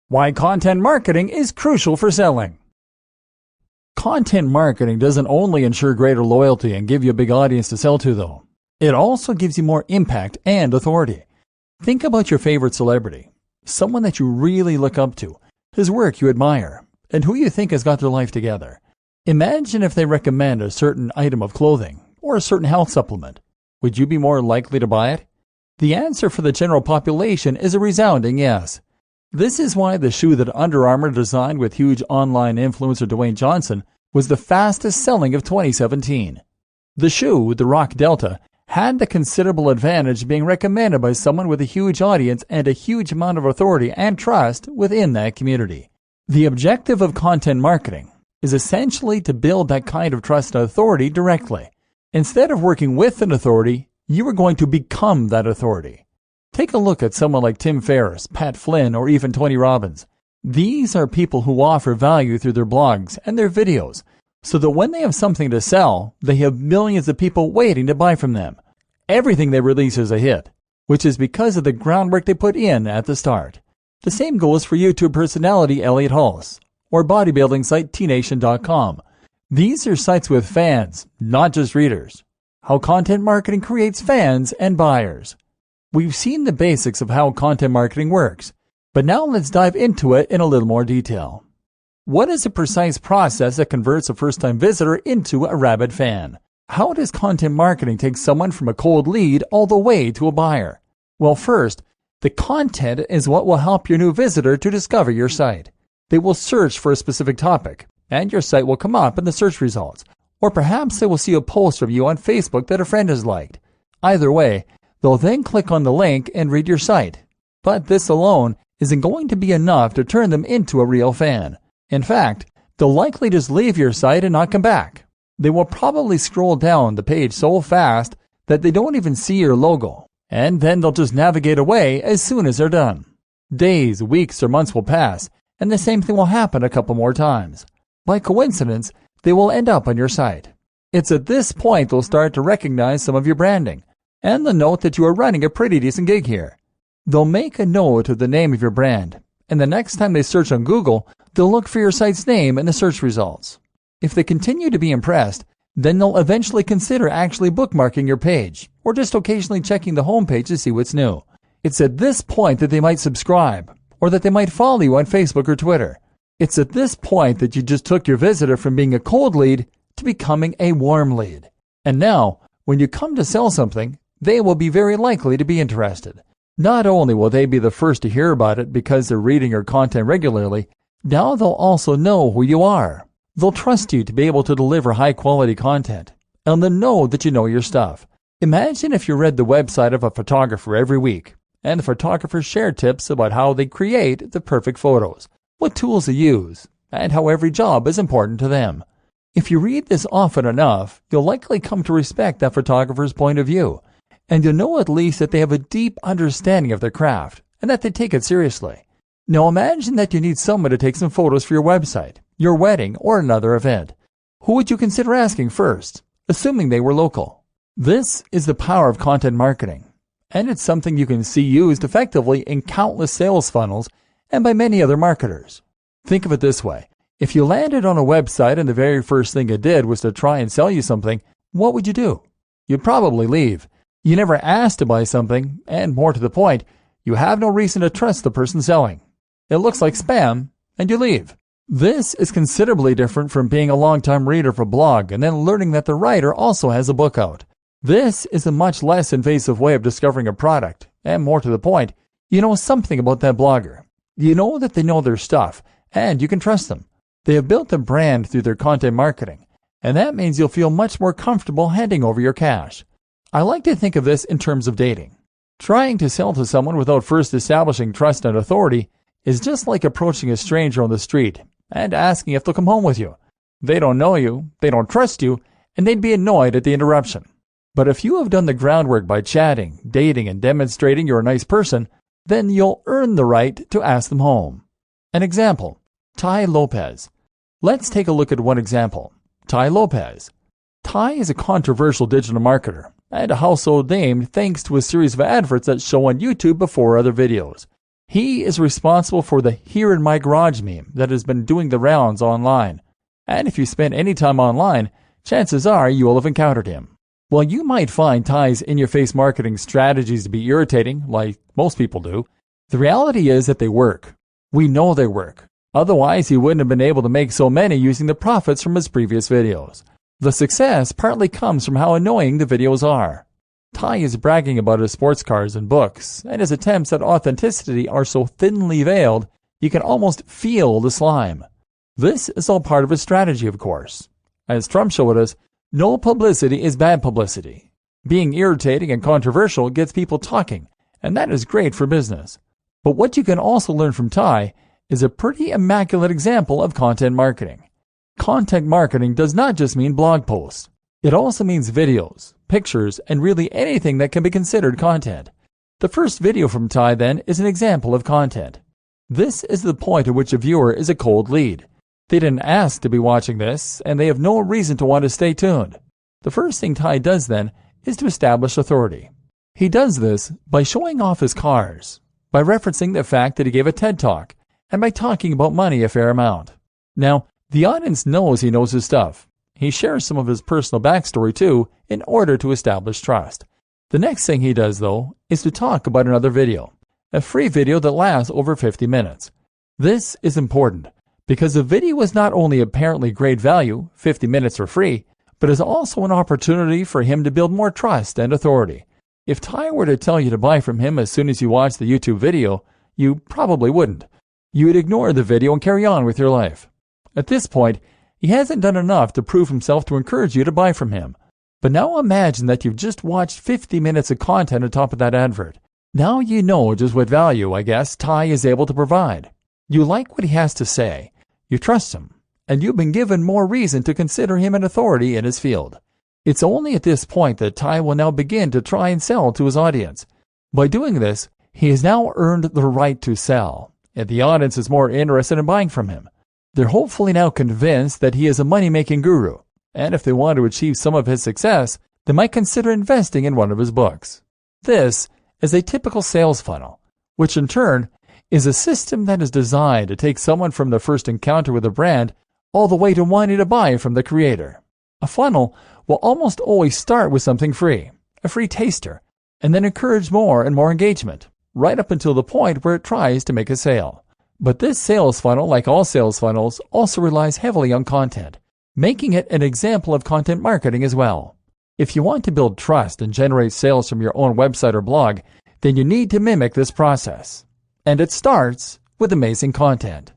Why content marketing is crucial for selling. Content marketing doesn't only ensure greater loyalty and give you a big audience to sell to, though. It also gives you more impact and authority. Think about your favorite celebrity, someone that you really look up to, whose work you admire, and who you think has got their life together. Imagine if they recommend a certain item of clothing or a certain health supplement. Would you be more likely to buy it? The answer for the general population is a resounding yes. This is why the shoe that Under Armour designed with huge online influencer Dwayne Johnson was the fastest selling of 2017. The shoe, the Rock Delta, had the considerable advantage being recommended by someone with a huge audience and a huge amount of authority and trust within that community. The objective of content marketing is essentially to build that kind of trust and authority directly. Instead of working with an authority, you are going to become that authority. Take a look at someone like Tim Ferriss, Pat Flynn, or even Tony Robbins. These are people who offer value through their blogs and their videos, so that when they have something to sell, they have millions of people waiting to buy from them. Everything they release is a hit, which is because of the groundwork they put in at the start. The same goes for YouTube personality Elliot Hulse, or bodybuilding site tnation.com. These are sites with fans, not just readers. How content marketing creates fans and buyers. We've seen the basics of how content marketing works, but now let's dive into it in a little more detail. What is the precise process that converts a first-time visitor into a rabid fan? How does content marketing take someone from a cold lead all the way to a buyer? Well, first, the content is what will help your new visitor to discover your site. They will search for a specific topic, and your site will come up in the search results. Or perhaps they will see a post from you on Facebook that a friend has liked. Either way, they'll then click on the link and read your site. But this alone isn't going to be enough to turn them into a real fan. In fact, they'll likely just leave your site and not come back. They will probably scroll down the page so fast that they don't even see your logo, and then they'll just navigate away as soon as they're done. Days, weeks, or months will pass, and the same thing will happen a couple more times. By coincidence, they will end up on your site. It's at this point they'll start to recognize some of your branding, and they'll note that you are running a pretty decent gig here. They'll make a note of the name of your brand, and the next time they search on Google, they'll look for your site's name in the search results. If they continue to be impressed, then they'll eventually consider actually bookmarking your page, or just occasionally checking the homepage to see what's new. It's at this point that they might subscribe, or that they might follow you on Facebook or Twitter. It's at this point that you just took your visitor from being a cold lead to becoming a warm lead. And now, when you come to sell something, they will be very likely to be interested. Not only will they be the first to hear about it because they're reading your content regularly, now they'll also know who you are. They'll trust you to be able to deliver high-quality content, and they'll know that you know your stuff. Imagine if you read the website of a photographer every week, and the photographer shared tips about how they create the perfect photos, what tools they use, and how every job is important to them. If you read this often enough, you'll likely come to respect that photographer's point of view, and you'll know at least that they have a deep understanding of their craft, and that they take it seriously. Now imagine that you need someone to take some photos for your website, your wedding, or another event. Who would you consider asking first, assuming they were local? This is the power of content marketing, and it's something you can see used effectively in countless sales funnels and by many other marketers. Think of it this way. If you landed on a website and the very first thing it did was to try and sell you something, what would you do? You'd probably leave. You never asked to buy something, and more to the point, you have no reason to trust the person selling. It looks like spam, and you leave. This is considerably different from being a long-time reader of a blog and then learning that the writer also has a book out. This is a much less invasive way of discovering a product, and more to the point, you know something about that blogger. You know that they know their stuff, and you can trust them. They have built a brand through their content marketing, and that means you'll feel much more comfortable handing over your cash. I like to think of this in terms of dating. Trying to sell to someone without first establishing trust and authority is just like approaching a stranger on the street and asking if they'll come home with you. They don't know you, they don't trust you, and they'd be annoyed at the interruption. But if you have done the groundwork by chatting, dating, and demonstrating you're a nice person, then you'll earn the right to ask them home. An example, Tai Lopez. Let's take a look at one example. Tai Lopez. Tai is a controversial digital marketer and a household name thanks to a series of adverts that show on YouTube before other videos. He is responsible for the "here in my garage" meme that has been doing the rounds online. And if you spend any time online, chances are you will have encountered him. While you might find Ty's in-your-face marketing strategies to be irritating, like most people do, the reality is that they work. We know they work. Otherwise, he wouldn't have been able to make so many using the profits from his previous videos. The success partly comes from how annoying the videos are. Ty is bragging about his sports cars and books, and his attempts at authenticity are so thinly veiled you can almost feel the slime. This is all part of his strategy, of course. As Trump showed us, no publicity is bad publicity. Being irritating and controversial gets people talking, and that is great for business. But what you can also learn from Ty is a pretty immaculate example of content marketing. Content marketing does not just mean blog posts. It also means videos, pictures, and really anything that can be considered content. The first video from Ty, then, is an example of content. This is the point at which a viewer is a cold lead. They didn't ask to be watching this, and they have no reason to want to stay tuned. The first thing Ty does, then, is to establish authority. He does this by showing off his cars, by referencing the fact that he gave a TED Talk, and by talking about money a fair amount. Now, the audience knows he knows his stuff. He shares some of his personal backstory too, in order to establish trust. The next thing he does, though, is to talk about another video, a free video that lasts over 50 minutes. This is important, because the video is not only apparently great value, 50 minutes for free, but is also an opportunity for him to build more trust and authority. If Ty were to tell you to buy from him as soon as you watch the YouTube video, you probably wouldn't. You would ignore the video and carry on with your life. At this point, he hasn't done enough to prove himself to encourage you to buy from him. But now imagine that you've just watched 50 minutes of content on top of that advert. Now you know just what value, I guess, Ty is able to provide. You like what he has to say, you trust him, and you've been given more reason to consider him an authority in his field. It's only at this point that Ty will now begin to try and sell to his audience. By doing this, he has now earned the right to sell, and the audience is more interested in buying from him. They're hopefully now convinced that he is a money-making guru, and if they want to achieve some of his success, they might consider investing in one of his books. This is a typical sales funnel, which in turn is a system that is designed to take someone from the first encounter with a brand all the way to wanting to buy from the creator. A funnel will almost always start with something free, a free taster, and then encourage more and more engagement, right up until the point where it tries to make a sale. But this sales funnel, like all sales funnels, also relies heavily on content, making it an example of content marketing as well. If you want to build trust and generate sales from your own website or blog, then you need to mimic this process. And it starts with amazing content.